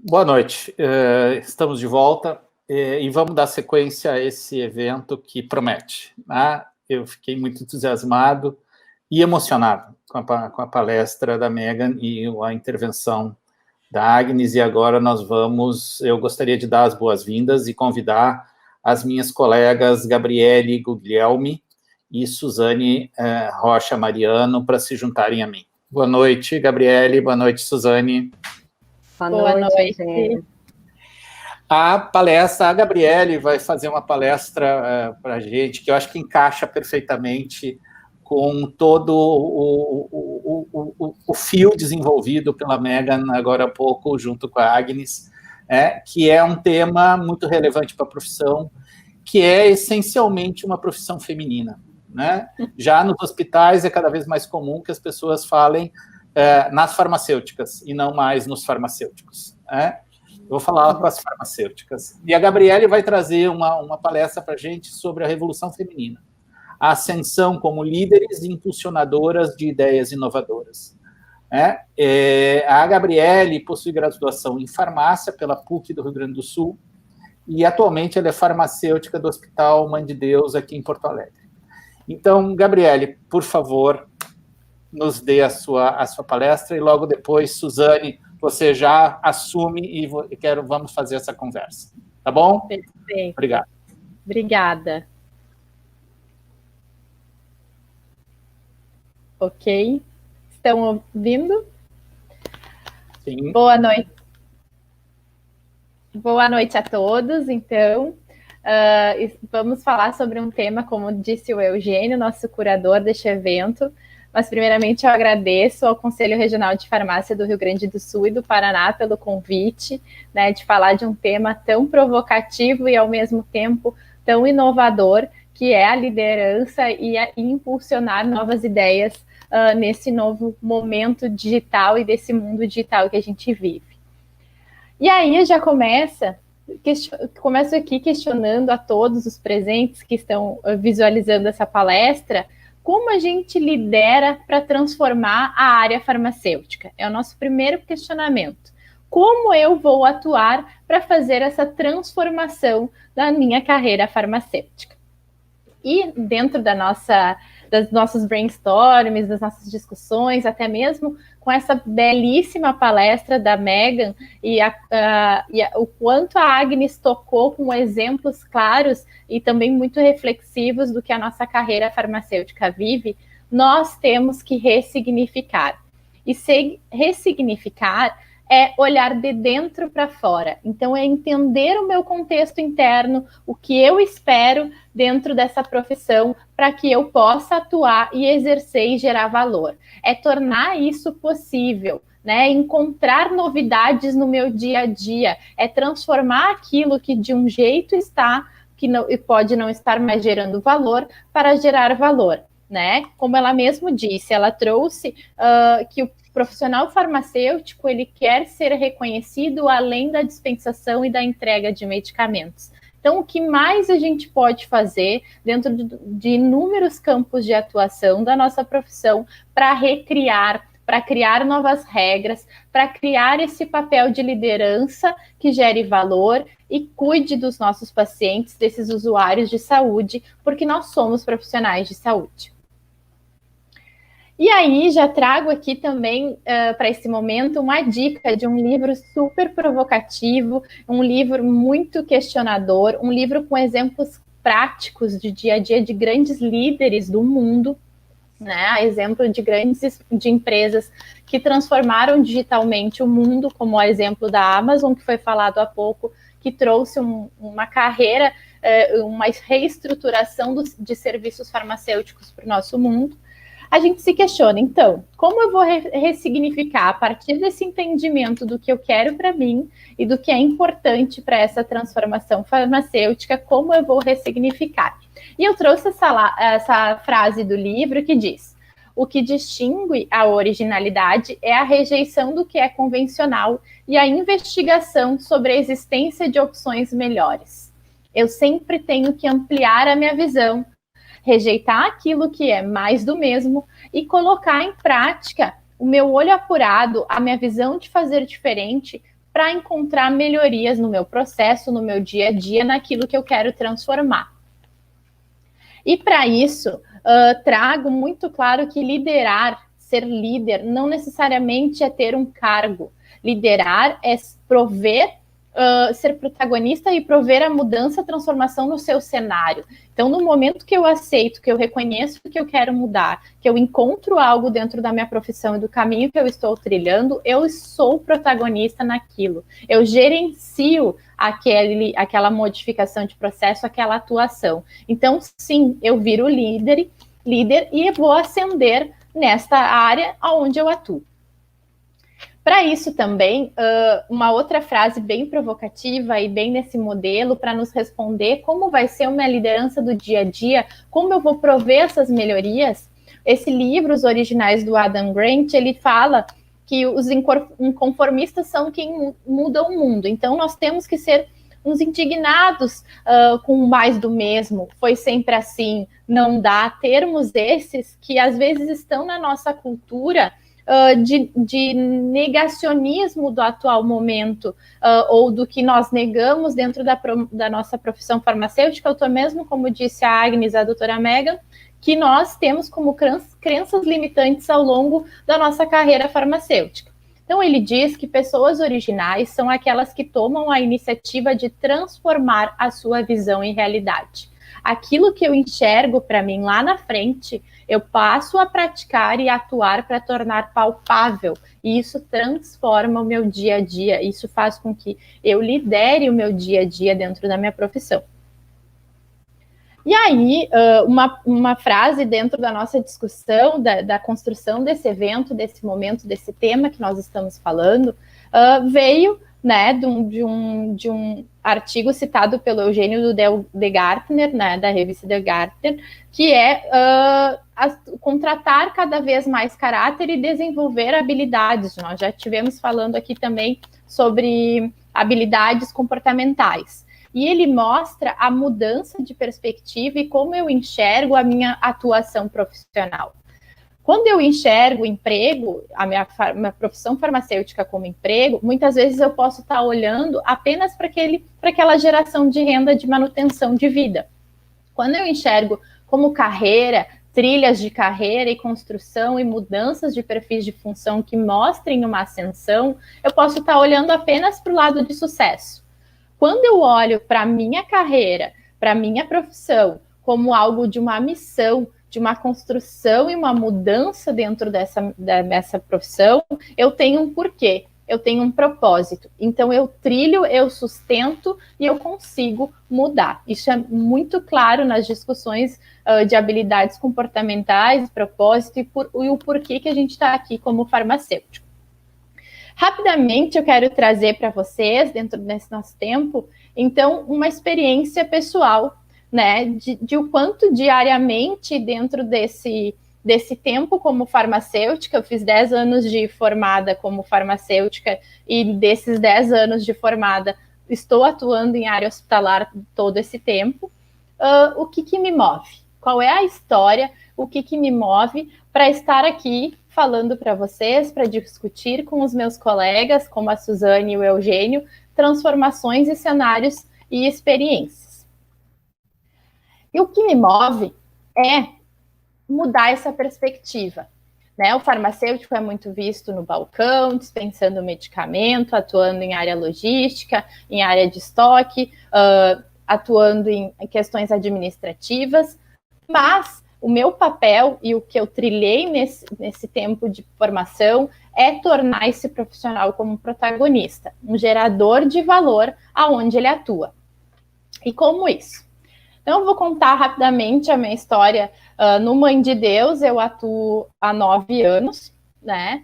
Boa noite, estamos de volta e vamos dar sequência a esse evento que promete, né? Eu fiquei muito entusiasmado e emocionado com a palestra da Megan e a intervenção da Agnes, e agora eu gostaria de dar as boas-vindas e convidar as minhas colegas Gabriele Guglielmi e Suzane Rocha Mariano para se juntarem a mim. Boa noite, Gabriele, boa noite, Suzane. Boa noite. A Gabriele vai fazer uma palestra para a gente, que eu acho que encaixa perfeitamente com todo o fio desenvolvido pela Megan agora há pouco, junto com a Agnes, que é um tema muito relevante para a profissão, que é essencialmente uma profissão feminina, né? Já nos hospitais é cada vez mais comum que as pessoas falem nas farmacêuticas e não mais nos farmacêuticos. Eu vou falar com as farmacêuticas. E a Gabriele vai trazer uma palestra para a gente sobre a revolução feminina, a ascensão como líderes e impulsionadoras de ideias inovadoras. A Gabriele possui graduação em farmácia pela PUC do Rio Grande do Sul e atualmente ela é farmacêutica do Hospital Mãe de Deus aqui em Porto Alegre. Então, Gabriele, por favor, nos dê a sua palestra e logo depois, Suzane, você já assume e vamos fazer essa conversa. Tá bom? Perfeito. Obrigado. Obrigada. Ok. Estão ouvindo? Sim. Boa noite. Boa noite a todos, então. Vamos falar sobre um tema, como disse o Eugênio, nosso curador deste evento. Mas, primeiramente, eu agradeço ao Conselho Regional de Farmácia do Rio Grande do Sul e do Paraná pelo convite, né, de falar de um tema tão provocativo e, ao mesmo tempo, tão inovador, que é a liderança e impulsionar novas ideias nesse novo momento digital e desse mundo digital que a gente vive. E aí, eu já começo aqui questionando a todos os presentes que estão visualizando essa palestra, como a gente lidera para transformar a área farmacêutica? É o nosso primeiro questionamento. Como eu vou atuar para fazer essa transformação da minha carreira farmacêutica? E dentro das nossos brainstorms, das nossas discussões, até mesmo com essa belíssima palestra da Megan e o quanto a Agnes tocou com exemplos claros e também muito reflexivos do que a nossa carreira farmacêutica vive, nós temos que ressignificar. E ressignificar é olhar de dentro para fora. Então, é entender o meu contexto interno, o que eu espero dentro dessa profissão para que eu possa atuar e exercer e gerar valor. É tornar isso possível, né? Encontrar novidades no meu dia a dia, é transformar aquilo que de um jeito está, que não, pode não estar mais gerando valor, para gerar valor, né? Como ela mesmo disse, ela trouxe que o profissional farmacêutico, ele quer ser reconhecido além da dispensação e da entrega de medicamentos. Então, o que mais a gente pode fazer dentro de inúmeros campos de atuação da nossa profissão para recriar, para criar novas regras, para criar esse papel de liderança que gere valor e cuide dos nossos pacientes, desses usuários de saúde, porque nós somos profissionais de saúde. E aí, já trago aqui também, para esse momento, uma dica de um livro super provocativo, um livro muito questionador, um livro com exemplos práticos de dia a dia de grandes líderes do mundo, né? Exemplo de empresas que transformaram digitalmente o mundo, como o exemplo da Amazon, que foi falado há pouco, que trouxe uma carreira, uma reestruturação de serviços farmacêuticos para o nosso mundo. A gente se questiona, então, como eu vou ressignificar a partir desse entendimento do que eu quero para mim e do que é importante para essa transformação farmacêutica, como eu vou ressignificar? E eu trouxe essa frase do livro que diz: o que distingue a originalidade é a rejeição do que é convencional e a investigação sobre a existência de opções melhores. Eu sempre tenho que ampliar a minha visão, rejeitar aquilo que é mais do mesmo e colocar em prática o meu olho apurado, a minha visão de fazer diferente, para encontrar melhorias no meu processo, no meu dia a dia, naquilo que eu quero transformar. E para isso, trago muito claro que liderar, ser líder, não necessariamente é ter um cargo. Liderar é prover, ser protagonista e prover a mudança, a transformação no seu cenário. Então, no momento que eu aceito, que eu reconheço que eu quero mudar, que eu encontro algo dentro da minha profissão e do caminho que eu estou trilhando, eu sou protagonista naquilo. Eu gerencio aquela modificação de processo, aquela atuação. Então, sim, eu viro líder e vou ascender nesta área onde eu atuo. Para isso também, uma outra frase bem provocativa e bem nesse modelo para nos responder como vai ser uma liderança do dia a dia, como eu vou prover essas melhorias. Esse livro, Os Originais, do Adam Grant, ele fala que os inconformistas são quem muda o mundo. Então, nós temos que ser uns indignados com mais do mesmo. Foi sempre assim, não dá. Termos esses que às vezes estão na nossa cultura de negacionismo do atual momento, ou do que nós negamos dentro da nossa profissão farmacêutica. Eu estou mesmo, como disse a Agnes, a doutora Megan, que nós temos como crenças limitantes ao longo da nossa carreira farmacêutica. Então, ele diz que pessoas originais são aquelas que tomam a iniciativa de transformar a sua visão em realidade. Aquilo que eu enxergo para mim lá na frente, eu passo a praticar e atuar para tornar palpável. E isso transforma o meu dia a dia. Isso faz com que eu lidere o meu dia a dia dentro da minha profissão. E aí, uma frase dentro da nossa discussão, da construção desse evento, desse momento, desse tema que nós estamos falando, veio, né, de um artigo citado pelo Eugênio de Gartner, né, da revista The Gartner, que é contratar cada vez mais caráter e desenvolver habilidades. Nós já estivemos falando aqui também sobre habilidades comportamentais. E ele mostra a mudança de perspectiva e como eu enxergo a minha atuação profissional. Quando eu enxergo o emprego, a minha profissão farmacêutica como emprego, muitas vezes eu posso estar olhando apenas para aquela geração de renda de manutenção de vida. Quando eu enxergo como carreira, trilhas de carreira e construção e mudanças de perfis de função que mostrem uma ascensão, eu posso estar olhando apenas para o lado de sucesso. Quando eu olho para a minha carreira, para a minha profissão, como algo de uma missão, de uma construção e uma mudança dentro dessa profissão, eu tenho um porquê, eu tenho um propósito. Então, eu trilho, eu sustento e eu consigo mudar. Isso é muito claro nas discussões de habilidades comportamentais, propósito e o porquê que a gente está aqui como farmacêutico. Rapidamente, eu quero trazer para vocês, dentro desse nosso tempo, então, uma experiência pessoal, né, de o quanto diariamente, dentro desse tempo como farmacêutica, eu fiz 10 anos de formada como farmacêutica e desses 10 anos de formada, estou atuando em área hospitalar todo esse tempo. O que me move? Qual é a história? O que me move para estar aqui falando para vocês, para discutir com os meus colegas, como a Suzane e o Eugênio, transformações e cenários e experiências. E o que me move é mudar essa perspectiva, né? O farmacêutico é muito visto no balcão, dispensando medicamento, atuando em área logística, em área de estoque, atuando em questões administrativas, mas o meu papel e o que eu trilhei nesse tempo de formação é tornar esse profissional como um protagonista, um gerador de valor aonde ele atua. E como isso? Então, eu vou contar rapidamente a minha história. No Mãe de Deus, eu atuo há 9 anos, né?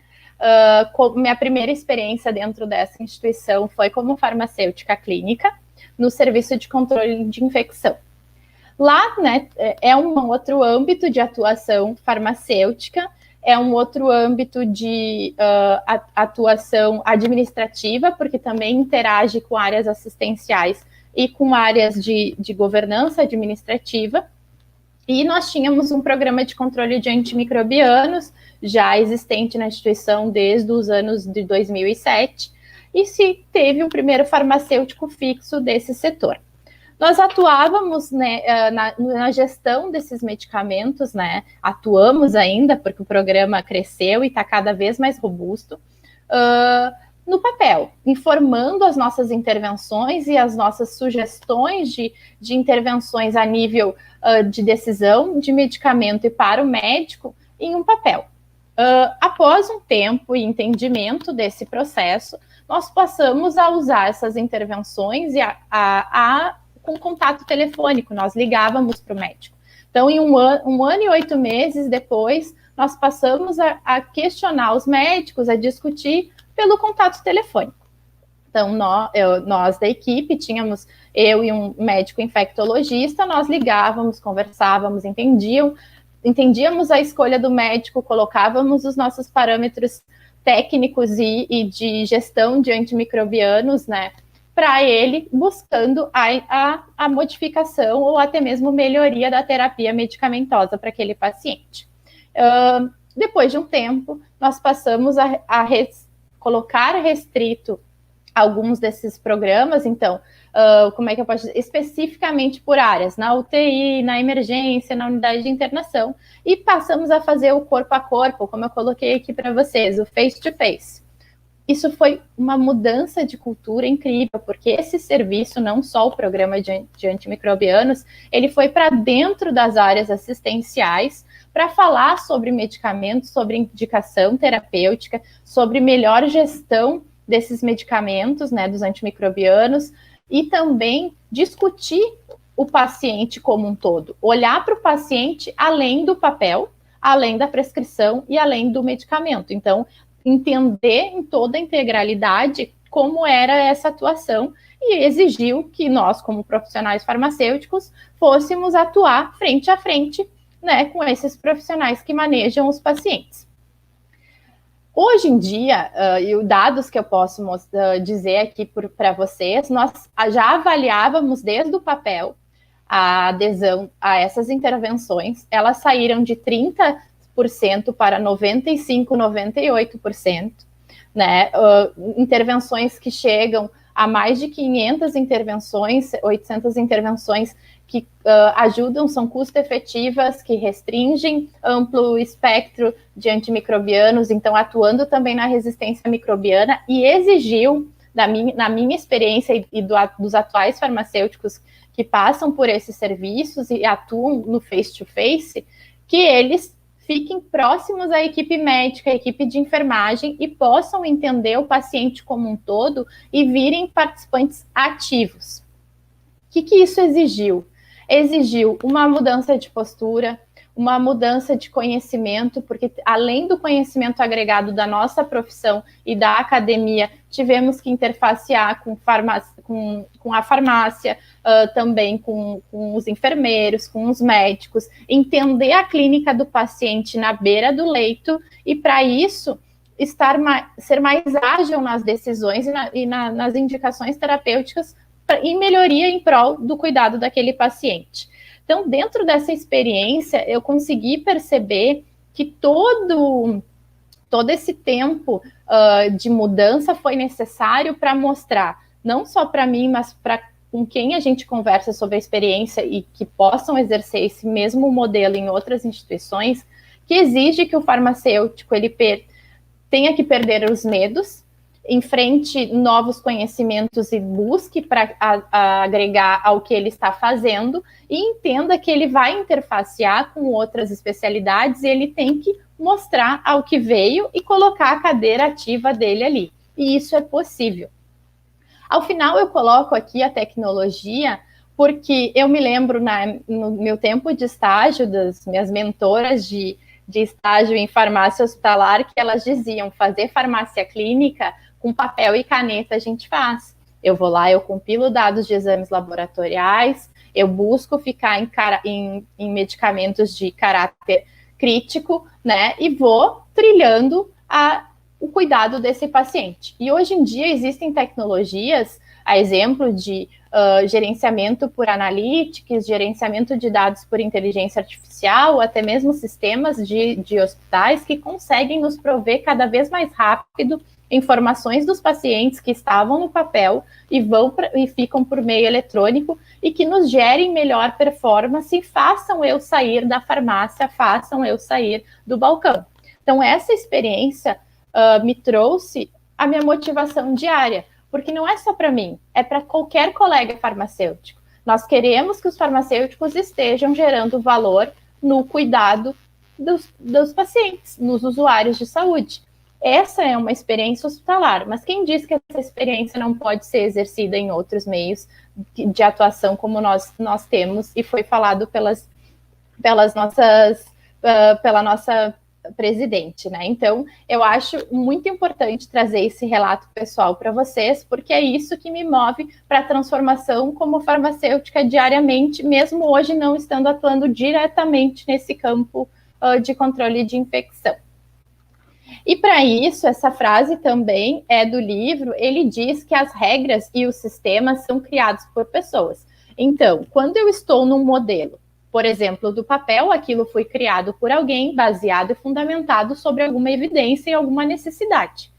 Minha primeira experiência dentro dessa instituição foi como farmacêutica clínica, no serviço de controle de infecção. Lá, né, é um outro âmbito de atuação farmacêutica, é um outro âmbito de atuação administrativa, porque também interage com áreas assistenciais e com áreas de governança administrativa. E nós tínhamos um programa de controle de antimicrobianos, já existente na instituição desde os anos de 2007, e se teve um primeiro farmacêutico fixo desse setor. Nós atuávamos, né, na gestão desses medicamentos, né, atuamos ainda, porque o programa cresceu e está cada vez mais robusto, no papel, informando as nossas intervenções e as nossas sugestões de intervenções a nível de decisão de medicamento e para o médico em um papel. Após um tempo e entendimento desse processo, nós passamos a usar essas intervenções e com contato telefônico, nós ligávamos para o médico. Então, em um ano e 8 meses depois, nós passamos a questionar os médicos, a discutir pelo contato telefônico. Então, nós da equipe, tínhamos eu e um médico infectologista, nós ligávamos, conversávamos, entendíamos a escolha do médico, colocávamos os nossos parâmetros técnicos e de gestão de antimicrobianos, né, para ele, buscando a modificação ou até mesmo melhoria da terapia medicamentosa para aquele paciente. Depois de um tempo, nós passamos a colocar restrito alguns desses programas, então, como é que eu posso dizer? Especificamente por áreas, na UTI, na emergência, na unidade de internação, e passamos a fazer o corpo a corpo, como eu coloquei aqui para vocês, o face-to-face. Isso foi uma mudança de cultura incrível, porque esse serviço, não só o programa de antimicrobianos, ele foi para dentro das áreas assistenciais para falar sobre medicamentos, sobre indicação terapêutica, sobre melhor gestão desses medicamentos, né, dos antimicrobianos, e também discutir o paciente como um todo, olhar para o paciente além do papel, além da prescrição e além do medicamento. Então, entender em toda a integralidade como era essa atuação e exigiu que nós, como profissionais farmacêuticos, fôssemos atuar frente a frente, né, com esses profissionais que manejam os pacientes. Hoje em dia, e os dados que eu posso dizer aqui para vocês, nós já avaliávamos desde o papel a adesão a essas intervenções, elas saíram de 30% para 95%, 98%, né? Intervenções que chegam a mais de 500 intervenções, 800 intervenções que ajudam, são custo-efetivas, que restringem amplo espectro de antimicrobianos, então atuando também na resistência microbiana, e exigiu, na minha experiência e dos atuais farmacêuticos que passam por esses serviços e atuam no face-to-face, que eles fiquem próximos à equipe médica, à equipe de enfermagem e possam entender o paciente como um todo e virem participantes ativos. O que isso exigiu? Exigiu uma mudança de postura, uma mudança de conhecimento, porque além do conhecimento agregado da nossa profissão e da academia, tivemos que interfacear com a farmácia, também com os enfermeiros, com os médicos, entender a clínica do paciente na beira do leito e, para isso, ser mais ágil nas decisões e nas indicações terapêuticas em melhoria em prol do cuidado daquele paciente. Então, dentro dessa experiência, eu consegui perceber que todo esse tempo de mudança foi necessário para mostrar, não só para mim, mas para com quem a gente conversa sobre a experiência e que possam exercer esse mesmo modelo em outras instituições, que exige que o farmacêutico ele tenha que perder os medos, enfrente novos conhecimentos e busque para agregar ao que ele está fazendo e entenda que ele vai interfacear com outras especialidades e ele tem que mostrar ao que veio e colocar a cadeira ativa dele ali. E isso é possível. Ao final, eu coloco aqui a tecnologia porque eu me lembro no meu tempo de estágio, das minhas mentoras de estágio em farmácia hospitalar, que elas diziam, fazer farmácia clínica com papel e caneta a gente faz. Eu vou lá, eu compilo dados de exames laboratoriais, eu busco ficar em medicamentos de caráter crítico, né, e vou trilhando o cuidado desse paciente. E hoje em dia existem tecnologias, a exemplo de gerenciamento por analytics, gerenciamento de dados por inteligência artificial, até mesmo sistemas de hospitais que conseguem nos prover cada vez mais rápido informações dos pacientes que estavam no papel e ficam por meio eletrônico e que nos gerem melhor performance e façam eu sair da farmácia, façam eu sair do balcão. Então, essa experiência me trouxe a minha motivação diária, porque não é só para mim, é para qualquer colega farmacêutico. Nós queremos que os farmacêuticos estejam gerando valor no cuidado dos pacientes, nos usuários de saúde. Essa é uma experiência hospitalar, mas quem diz que essa experiência não pode ser exercida em outros meios de atuação como nós temos e foi falado pela nossa presidente, né? Então, eu acho muito importante trazer esse relato pessoal para vocês, porque é isso que me move para a transformação como farmacêutica diariamente, mesmo hoje não estando atuando diretamente nesse campo de controle de infecção. E para isso, essa frase também é do livro, ele diz que as regras e os sistemas são criados por pessoas. Então, quando eu estou num modelo, por exemplo, do papel, aquilo foi criado por alguém, baseado e fundamentado sobre alguma evidência e alguma necessidade.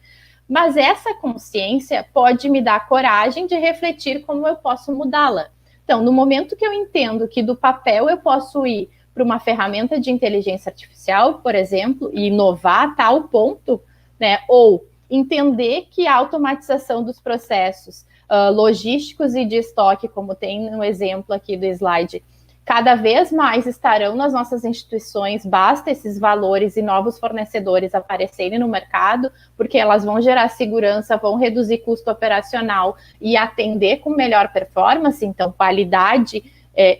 Mas essa consciência pode me dar coragem de refletir como eu posso mudá-la. Então, no momento que eu entendo que do papel eu posso ir para uma ferramenta de inteligência artificial, por exemplo, e inovar a tal ponto, né, ou entender que a automatização dos processos logísticos e de estoque, como tem no exemplo aqui do slide, cada vez mais estarão nas nossas instituições, basta esses valores e novos fornecedores aparecerem no mercado, porque elas vão gerar segurança, vão reduzir custo operacional e atender com melhor performance, então qualidade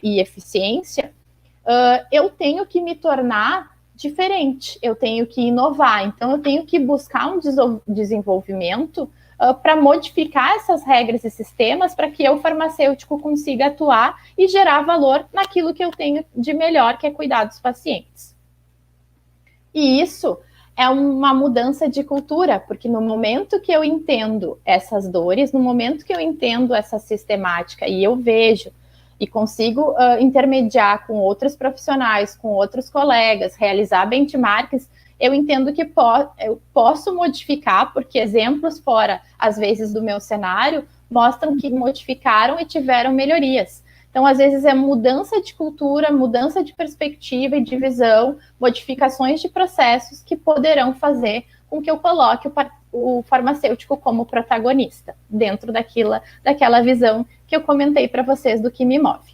e eficiência, eu tenho que me tornar diferente, eu tenho que inovar, então eu tenho que buscar um desenvolvimento para modificar essas regras e sistemas para que eu, farmacêutico, consiga atuar e gerar valor naquilo que eu tenho de melhor, que é cuidar dos pacientes. E isso é uma mudança de cultura, porque no momento que eu entendo essas dores, no momento que eu entendo essa sistemática e eu vejo e consigo intermediar com outros profissionais, com outros colegas, realizar benchmarks, eu entendo que eu posso modificar, porque exemplos fora, às vezes, do meu cenário, mostram que modificaram e tiveram melhorias. Então, às vezes, é mudança de cultura, mudança de perspectiva e de visão, modificações de processos que poderão fazer com que eu coloque o farmacêutico como protagonista, dentro daquela visão que eu comentei para vocês do que me move.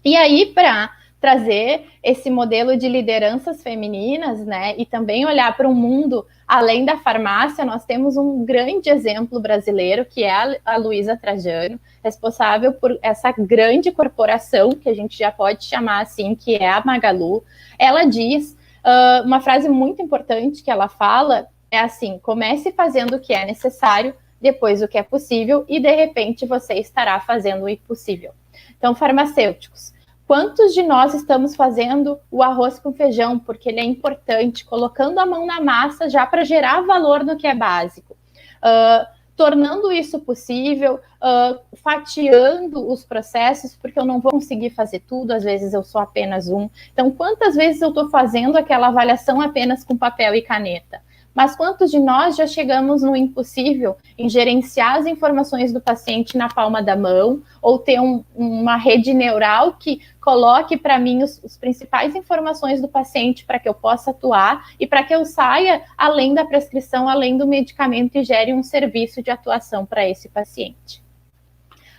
E aí, para trazer esse modelo de lideranças femininas, né, e também olhar para um mundo além da farmácia, nós temos um grande exemplo brasileiro, que é a Luísa Trajano, responsável por essa grande corporação, que a gente já pode chamar assim, que é a Magalu. Ela diz, uma frase muito importante que ela fala, é assim: comece fazendo o que é necessário, depois o que é possível, e de repente você estará fazendo o impossível. Então, farmacêuticos, quantos de nós estamos fazendo o arroz com feijão, porque ele é importante, colocando a mão na massa já para gerar valor no que é básico, tornando isso possível, fatiando os processos, porque eu não vou conseguir fazer tudo, às vezes eu sou apenas um. Então, quantas vezes eu estou fazendo aquela avaliação apenas com papel e caneta? Mas quantos de nós já chegamos no impossível em gerenciar as informações do paciente na palma da mão, ou ter uma rede neural que coloque para mim as principais informações do paciente para que eu possa atuar e para que eu saia além da prescrição, além do medicamento e gere um serviço de atuação para esse paciente.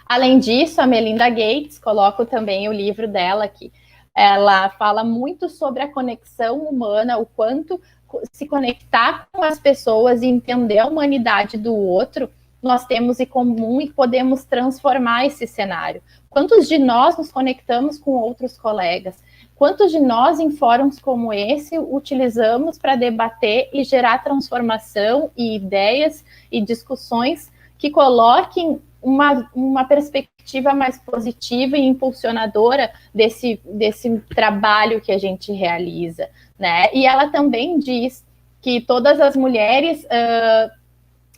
Além disso, a Melinda Gates, coloco também o livro dela aqui, ela fala muito sobre a conexão humana, o quanto se conectar com as pessoas e entender a humanidade do outro, nós temos em comum e podemos transformar esse cenário. Quantos de nós nos conectamos com outros colegas? Quantos de nós, em fóruns como esse, utilizamos para debater e gerar transformação e ideias e discussões que coloquem uma perspectiva mais positiva e impulsionadora desse trabalho que a gente realiza, né? E ela também diz que todas as mulheres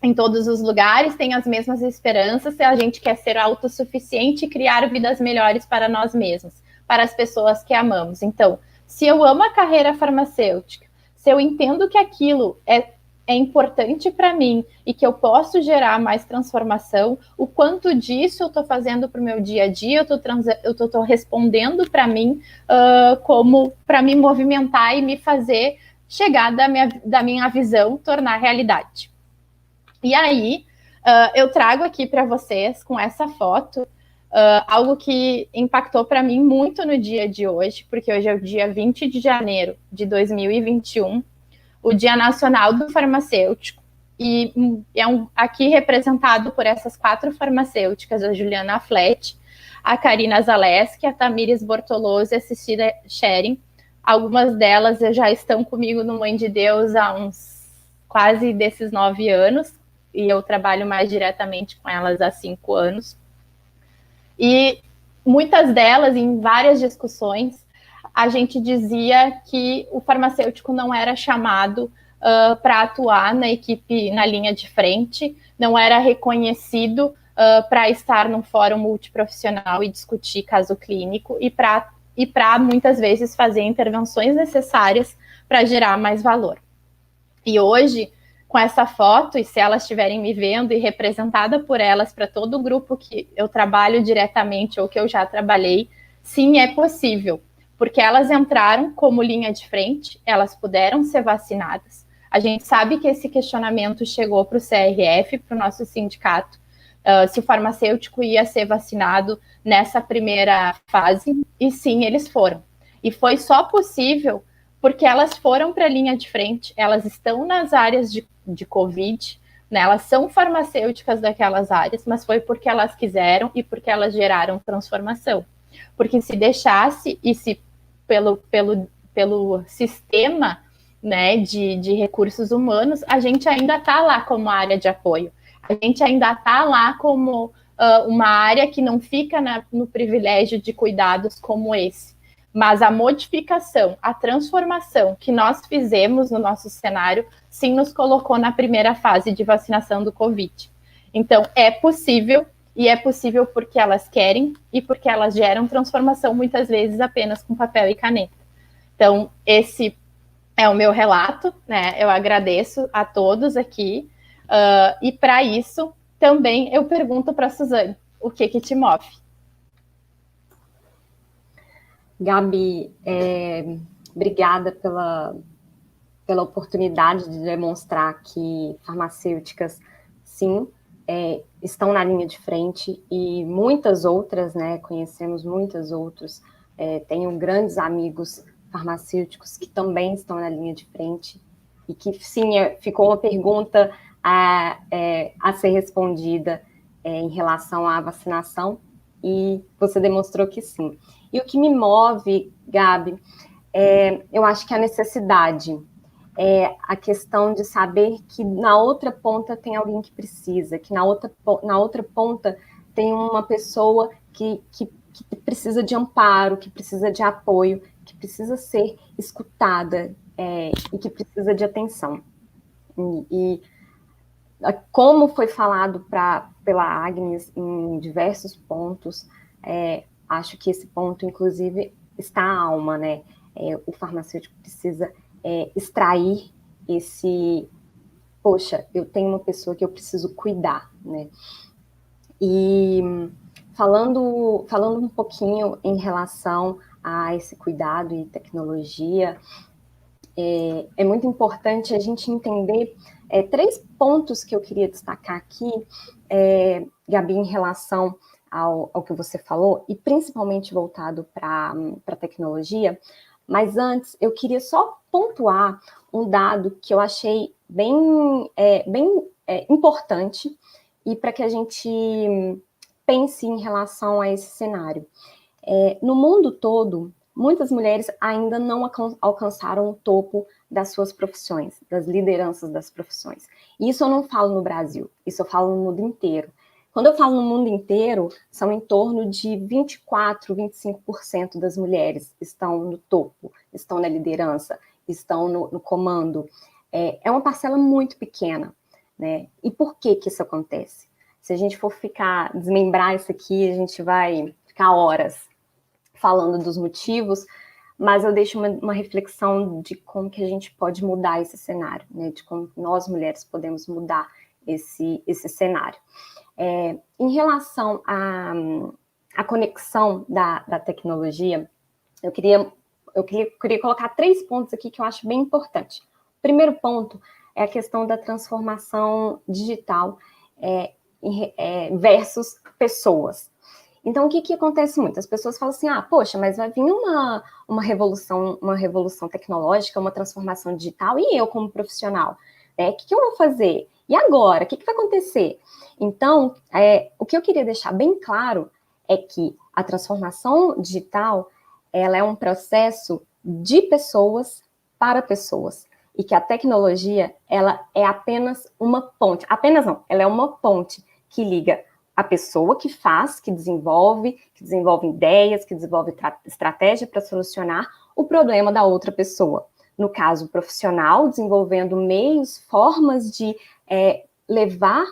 em todos os lugares têm as mesmas esperanças se a gente quer ser autossuficiente e criar vidas melhores para nós mesmos, para as pessoas que amamos. Então, se eu amo a carreira farmacêutica, se eu entendo que aquilo é é importante para mim e que eu posso gerar mais transformação, o quanto disso eu estou fazendo para o meu dia a dia, eu estou respondendo para mim como para me movimentar e me fazer chegar da minha visão, tornar realidade. E aí, eu trago aqui para vocês, com essa foto, algo que impactou para mim muito no dia de hoje, porque hoje é o dia 20 de janeiro de 2021, o Dia Nacional do Farmacêutico, e aqui representado por essas 4 farmacêuticas, a Juliana Flett, a Karina Zaleski, a Tamires Bortoloso e a Cecília Schering. Algumas delas já estão comigo no Mãe de Deus há uns quase desses 9 anos, e eu trabalho mais diretamente com elas há 5 anos. E muitas delas, em várias discussões, a gente dizia que o farmacêutico não era chamado para atuar na equipe, na linha de frente, não era reconhecido para estar num fórum multiprofissional e discutir caso clínico e para muitas vezes fazer intervenções necessárias para gerar mais valor. E hoje, com essa foto, e se elas estiverem me vendo e representada por elas para todo o grupo que eu trabalho diretamente ou que eu já trabalhei, sim, é possível, porque elas entraram como linha de frente, elas puderam ser vacinadas. A gente sabe que esse questionamento chegou para o CRF, para o nosso sindicato, se o farmacêutico ia ser vacinado nessa primeira fase, e sim, eles foram. E foi só possível porque elas foram para a linha de frente, elas estão nas áreas de Covid, né? Elas são farmacêuticas daquelas áreas, mas foi porque elas quiseram e porque elas geraram transformação. Porque se deixasse, e se pelo sistema, né, de recursos humanos, a gente ainda está lá como área de apoio. A gente ainda está lá como uma área que não fica no privilégio de cuidados como esse. Mas a modificação, a transformação que nós fizemos no nosso cenário, sim, nos colocou na primeira fase de vacinação do Covid. Então, é possível, e é possível porque elas querem e porque elas geram transformação, muitas vezes apenas com papel e caneta. Então, esse é o meu relato, né? Eu agradeço a todos aqui, e para isso, também eu pergunto para a Suzane, o que te move? Gabi, obrigada pela oportunidade de demonstrar que farmacêuticas, sim, estão na linha de frente, e muitas outras, né, conhecemos muitas outras, tenho grandes amigos farmacêuticos que também estão na linha de frente, e que, sim, ficou uma pergunta a ser respondida em relação à vacinação, e você demonstrou que sim. E o que me move, Gabi, eu acho que a necessidade, a questão de saber que na outra ponta tem alguém que precisa, que na outra ponta tem uma pessoa que precisa de amparo, que precisa de apoio, que precisa ser escutada e que precisa de atenção. E como foi falado pela Agnes em diversos pontos, acho que esse ponto, inclusive, está a alma, né? O farmacêutico precisa extrair esse... Poxa, eu tenho uma pessoa que eu preciso cuidar, né? E falando um pouquinho em relação a esse cuidado e tecnologia, é muito importante a gente entender 3 pontos que eu queria destacar aqui, Gabi, em relação ao que você falou, e principalmente voltado para a tecnologia. Mas antes, eu queria só pontuar um dado que eu achei bem importante, e para que a gente pense em relação a esse cenário. No mundo todo, muitas mulheres ainda não alcançaram o topo das suas profissões, das lideranças das profissões. E isso eu não falo no Brasil, isso eu falo no mundo inteiro. Quando eu falo no mundo inteiro, são em torno de 24, 25% das mulheres estão no topo, estão na liderança, estão no comando. É uma parcela muito pequena, né? E por que isso acontece? Se a gente for desmembrar isso aqui, a gente vai ficar horas falando dos motivos, mas eu deixo uma reflexão de como que a gente pode mudar esse cenário, né? De como nós, mulheres, podemos mudar esse cenário. Em relação à conexão da tecnologia, eu queria colocar 3 pontos aqui que eu acho bem importante. O primeiro ponto é a questão da transformação digital versus pessoas. Então, o que acontece muito? As pessoas falam assim, poxa, mas vai vir uma revolução tecnológica, uma transformação digital, e eu como profissional? O que eu vou fazer? E agora? O que vai acontecer? Então, o que eu queria deixar bem claro é que a transformação digital, ela é um processo de pessoas para pessoas, e que a tecnologia, ela é apenas uma ponte. Apenas não, ela é uma ponte que liga a pessoa que faz, que desenvolve ideias, que desenvolve estratégia para solucionar o problema da outra pessoa. No caso, o profissional desenvolvendo meios, formas de levar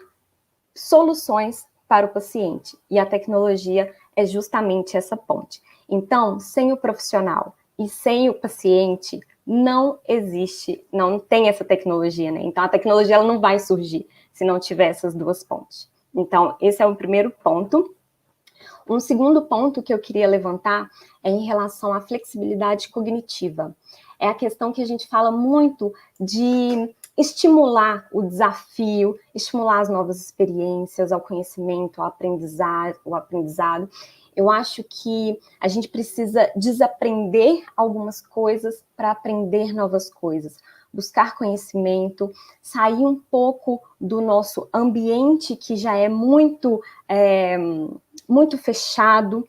soluções para o paciente. E a tecnologia é justamente essa ponte. Então, sem o profissional e sem o paciente, não existe, não tem essa tecnologia, né? Então, a tecnologia ela não vai surgir se não tiver essas duas pontes. Então, esse é o primeiro ponto. Um segundo ponto que eu queria levantar é em relação à flexibilidade cognitiva. É a questão que a gente fala muito de estimular o desafio, estimular as novas experiências, ao conhecimento, ao aprendizado. Eu acho que a gente precisa desaprender algumas coisas para aprender novas coisas. Buscar conhecimento, sair um pouco do nosso ambiente que já é muito fechado,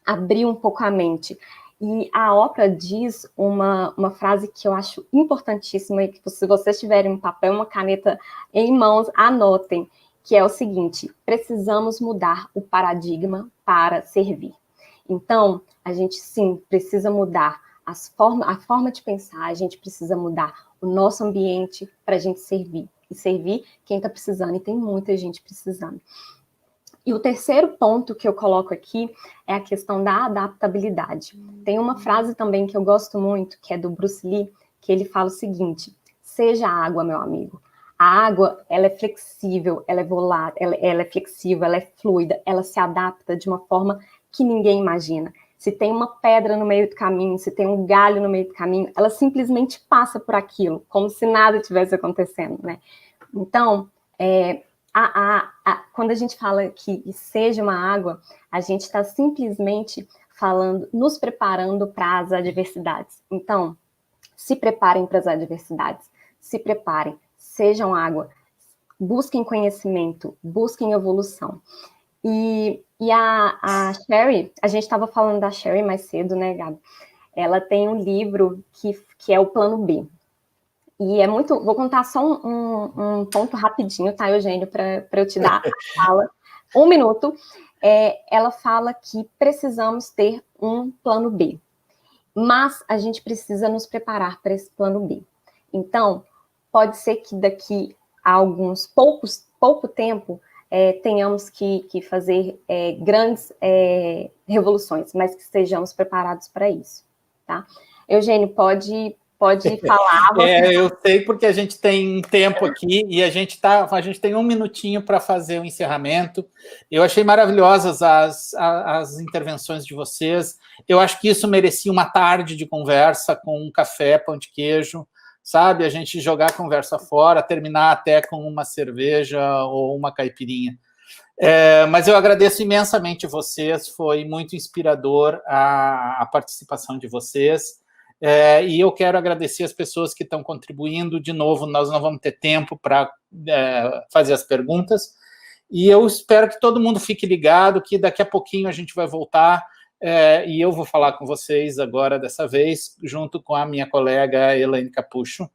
abrir um pouco a mente. E a Oprah diz uma frase que eu acho importantíssima, e que se vocês tiverem um papel e uma caneta em mãos, anotem, que é o seguinte: precisamos mudar o paradigma para servir. Então, a gente sim precisa mudar a forma de pensar, a gente precisa mudar o nosso ambiente para a gente servir. E servir quem está precisando, e tem muita gente precisando. E o terceiro ponto que eu coloco aqui é a questão da adaptabilidade. Tem uma frase também que eu gosto muito, que é do Bruce Lee, que ele fala o seguinte: seja água, meu amigo. A água, ela é flexível, ela é volátil, ela é flexível, ela é fluida, ela se adapta de uma forma que ninguém imagina. Se tem uma pedra no meio do caminho, se tem um galho no meio do caminho, ela simplesmente passa por aquilo, como se nada tivesse acontecendo, né? Então, quando a gente fala que seja uma água, a gente está simplesmente falando, nos preparando para as adversidades. Então, se preparem para as adversidades, se preparem, sejam água, busquem conhecimento, busquem evolução. E a Sherry, a gente estava falando da Sherry mais cedo, né, Gabi? Ela tem um livro que é o Plano B. E é muito... Vou contar só um ponto rapidinho, tá, Eugênio, para eu te dar a fala. 1 minuto. Ela fala que precisamos ter um plano B. Mas a gente precisa nos preparar para esse plano B. Então, pode ser que daqui a pouco tempo, tenhamos que fazer grandes revoluções, mas que estejamos preparados para isso, tá? Eugênio, pode falar. Eu sei, porque a gente tem tempo aqui e a gente tem 1 minutinho para fazer o encerramento. Eu achei maravilhosas as intervenções de vocês. Eu acho que isso merecia uma tarde de conversa com um café, pão de queijo, sabe? A gente jogar a conversa fora, terminar até com uma cerveja ou uma caipirinha. Mas eu agradeço imensamente vocês, foi muito inspirador a participação de vocês. E eu quero agradecer as pessoas que estão contribuindo. De novo, nós não vamos ter tempo para fazer as perguntas, e eu espero que todo mundo fique ligado, que daqui a pouquinho a gente vai voltar, e eu vou falar com vocês agora, dessa vez, junto com a minha colega Elaine Capucho,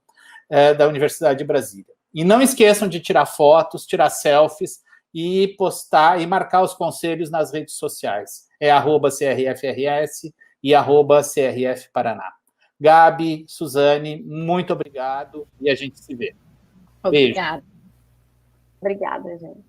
da Universidade de Brasília. E não esqueçam de tirar fotos, tirar selfies, e postar e marcar os conselhos nas redes sociais. @CRFRS e @CRFParaná. Gabi, Suzane, muito obrigado e a gente se vê. Beijo. Obrigada, gente.